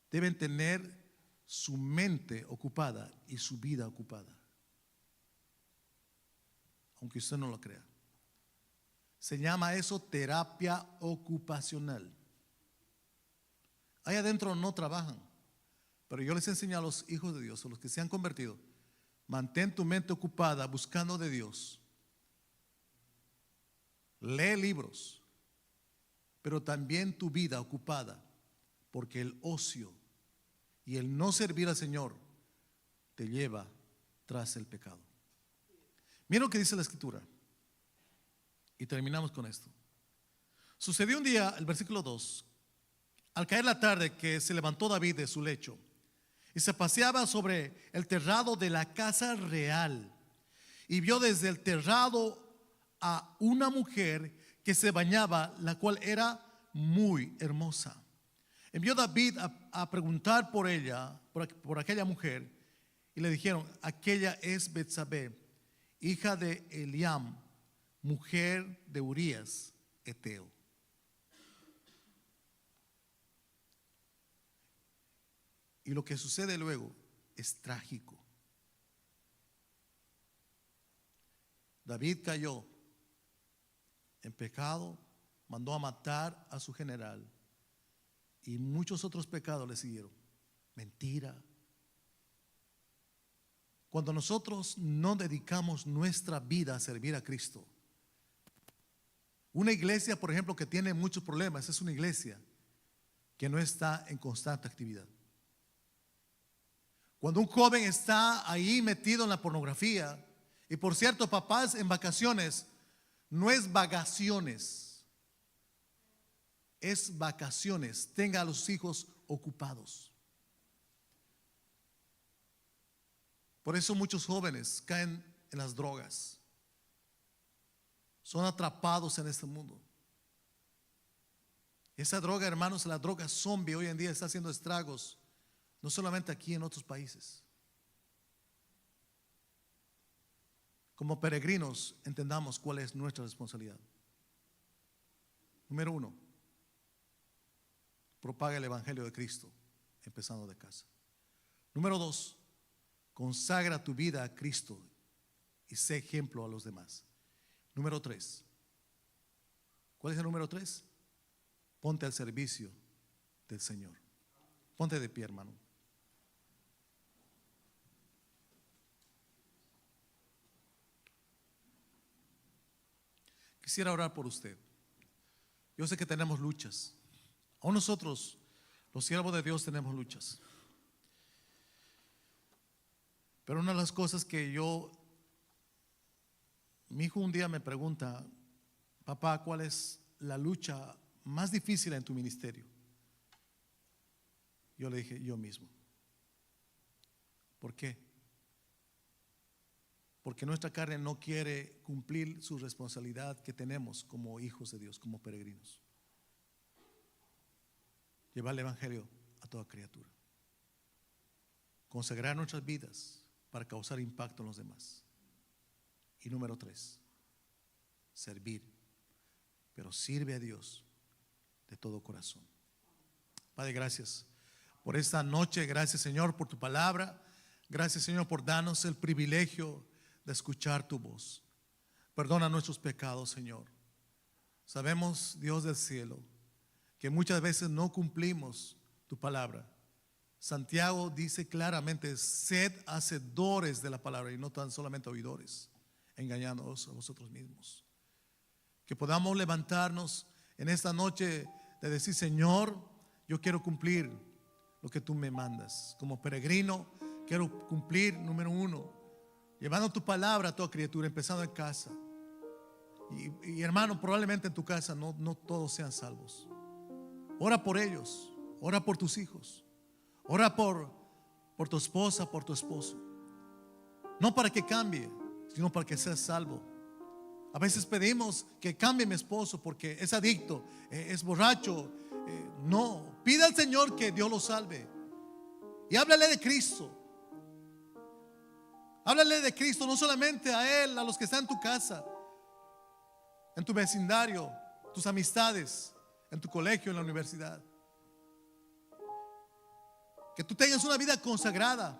deben tener su mente ocupada y su vida ocupada, aunque usted no lo crea. Se llama eso terapia ocupacional. Ahí adentro no trabajan, pero yo les enseño a los hijos de Dios, a los que se han convertido: mantén tu mente ocupada buscando de Dios. Lee libros, pero también tu vida ocupada, porque el ocio y el no servir al Señor te lleva tras el pecado. Mira lo que dice la Escritura y terminamos con esto. Sucedió un día, el versículo 2, al caer la tarde, que se levantó David de su lecho y se paseaba sobre el terrado de la casa real, y vio desde el terrado a una mujer que se bañaba, la cual era muy hermosa. Envió David a preguntar por ella, por aquella mujer, y le dijeron: aquella es Betsabé, hija de Eliam, mujer de Urías Eteo. Y lo que sucede luego es trágico. David cayó en pecado, mandó a matar a su general, y muchos otros pecados le siguieron. Mentira. Cuando nosotros no dedicamos nuestra vida a servir a Cristo, una iglesia, por ejemplo, que tiene muchos problemas, es una iglesia que no está en constante actividad. Cuando un joven está ahí metido en la pornografía, y por cierto, papás, en vacaciones, no es vagaciones, es vacaciones. Tenga a los hijos ocupados. Por eso muchos jóvenes caen en las drogas, son atrapados en este mundo. Esa droga, hermanos, la droga zombie hoy en día está haciendo estragos, no solamente aquí, en otros países. Como peregrinos, entendamos cuál es nuestra responsabilidad. Número 1, propaga el Evangelio de Cristo, empezando de casa. Número 2, consagra tu vida a Cristo y sé ejemplo a los demás. Número 3, ¿cuál es el número 3? Ponte al servicio del Señor. Ponte de pie, hermano. Quisiera orar por usted. Yo sé que tenemos luchas. Aún nosotros, los siervos de Dios, tenemos luchas. Pero una de las cosas que mi hijo un día me pregunta: papá, ¿cuál es la lucha más difícil en tu ministerio? Yo le dije: yo mismo. ¿Por qué? porque nuestra carne no quiere cumplir su responsabilidad que tenemos como hijos de Dios, como peregrinos. Llevar el evangelio a toda criatura. Consagrar nuestras vidas para causar impacto en los demás. Y número 3, servir. Pero sirve a Dios de todo corazón. Padre, gracias por esta noche. Gracias, Señor, por tu palabra. Gracias, Señor, por darnos el privilegio de escuchar tu voz. Perdona nuestros pecados, Señor. Sabemos, Dios del cielo, que muchas veces no cumplimos tu palabra. Santiago dice claramente: sed hacedores de la palabra y no tan solamente oidores, engañándoos a vosotros mismos. Que podamos levantarnos en esta noche de decir: Señor, yo quiero cumplir lo que tú me mandas. Como peregrino quiero cumplir, número 1, llevando tu palabra a toda criatura, empezando en casa. Y hermano, probablemente en tu casa no todos sean salvos. Ora por ellos, ora por tus hijos, ora por tu esposa, por tu esposo. No para que cambie, sino para que seas salvo. A veces pedimos que cambie mi esposo porque es adicto, es borracho. No, pida al Señor que Dios lo salve. Y háblale de Cristo. Háblale de Cristo, no solamente a Él, a los que están en tu casa, en tu vecindario, tus amistades, en tu colegio, en la universidad. Que tú tengas una vida consagrada,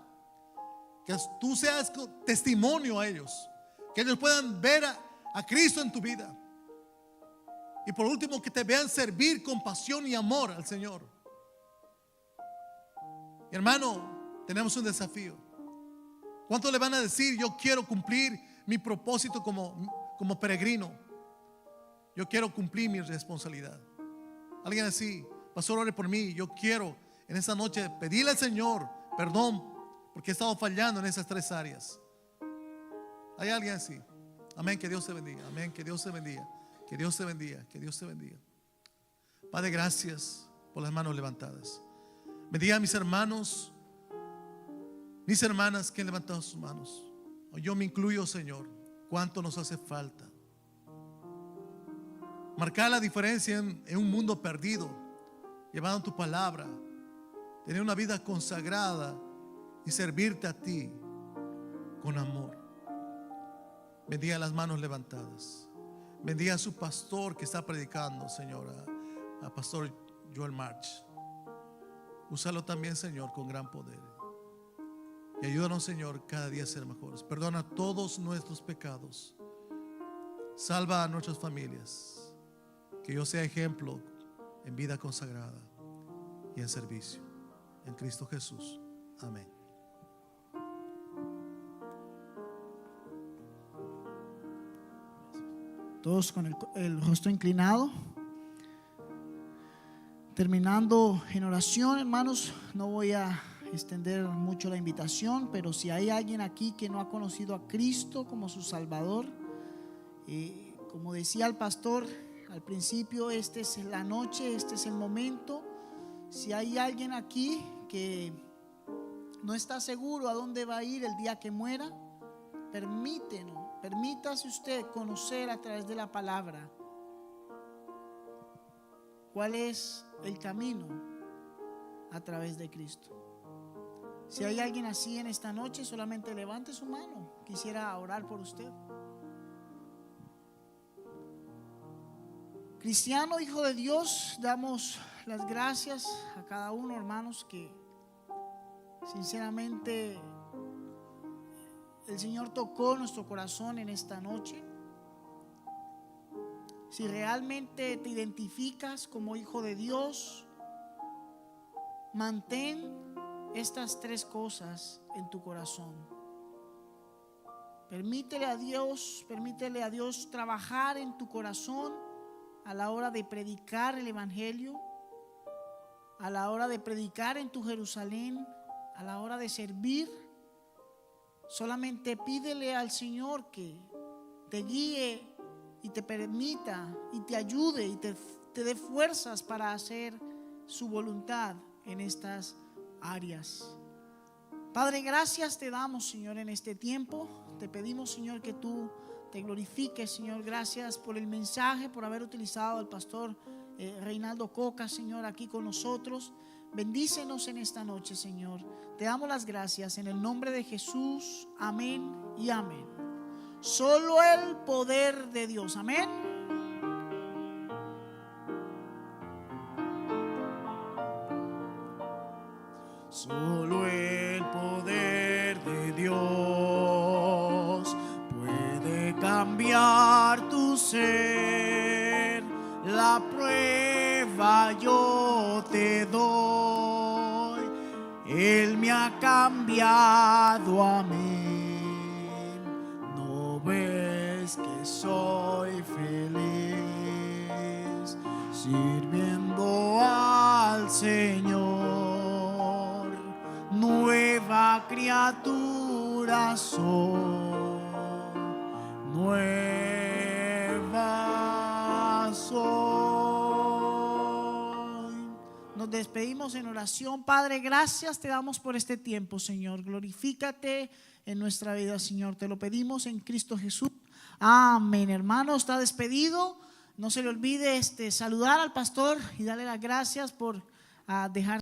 que tú seas testimonio a ellos, que ellos puedan ver a Cristo en tu vida. Y por último, que te vean servir con pasión y amor al Señor. Y hermano, tenemos un desafío. ¿Cuántos le van a decir: yo quiero cumplir mi propósito como peregrino? Yo quiero cumplir mi responsabilidad. Alguien así: pastor, ore por mí. Yo quiero en esta noche pedirle al Señor perdón porque he estado fallando en esas 3 áreas. ¿Hay alguien así? Amén, que Dios te bendiga. Amén, que Dios te bendiga. Que Dios te bendiga, que Dios te bendiga. Padre, gracias por las manos levantadas. Bendiga a mis hermanos, mis hermanas que han levantado sus manos. Yo me incluyo, Señor. Cuánto nos hace falta marcar la diferencia en un mundo perdido, llevando tu palabra, tener una vida consagrada y servirte a ti con amor. Bendiga las manos levantadas. Bendiga a su pastor que está predicando, Señor, a pastor Joel March. Úsalo también, Señor, con gran poder. Y ayúdanos, Señor, cada día a ser mejores. Perdona todos nuestros pecados. Salva a nuestras familias. Que yo sea ejemplo en vida consagrada y en servicio. En Cristo Jesús. Amén. Todos con el rostro inclinado. Terminando en oración, hermanos, no voy a extender mucho la invitación, pero si hay alguien aquí que no ha conocido a Cristo como su Salvador, como decía el pastor al principio, esta es la noche, este es el momento. Si hay alguien aquí que no está seguro a dónde va a ir el día que muera, permítase usted conocer a través de la palabra cuál es el camino a través de Cristo. Si hay alguien así en esta noche, solamente levante su mano. Quisiera orar por usted. Cristiano, hijo de Dios, damos las gracias a cada uno, hermanos, que sinceramente el Señor tocó nuestro corazón en esta noche. Si realmente te identificas como hijo de Dios, mantén estas 3 cosas en tu corazón. Permítele a Dios trabajar en tu corazón a la hora de predicar el evangelio, a la hora de predicar en tu Jerusalén, a la hora de servir. Solamente pídele al Señor que te guíe y te permita y te ayude y te dé fuerzas para hacer su voluntad en estas áreas. Padre, gracias te damos, Señor, en este tiempo. Te pedimos, Señor, que tú te glorifiques, Señor. Gracias por el mensaje, por haber utilizado al pastor Reinaldo Coca, Señor, aquí con nosotros. Bendícenos en esta noche, Señor. Te damos las gracias en el nombre de Jesús. Amén y amén. Solo el poder de Dios. Amén. Solo el poder de Dios puede cambiar tu ser. La prueba yo te doy. Él me ha cambiado a mí. ¿No ves que soy feliz sirviendo al Señor? Nueva criatura soy, nueva soy. Nos despedimos en oración. Padre, gracias te damos por este tiempo, Señor. Glorifícate en nuestra vida, Señor. Te lo pedimos en Cristo Jesús. Amén. Hermano, está despedido. No se le olvide saludar al pastor y darle las gracias por dejar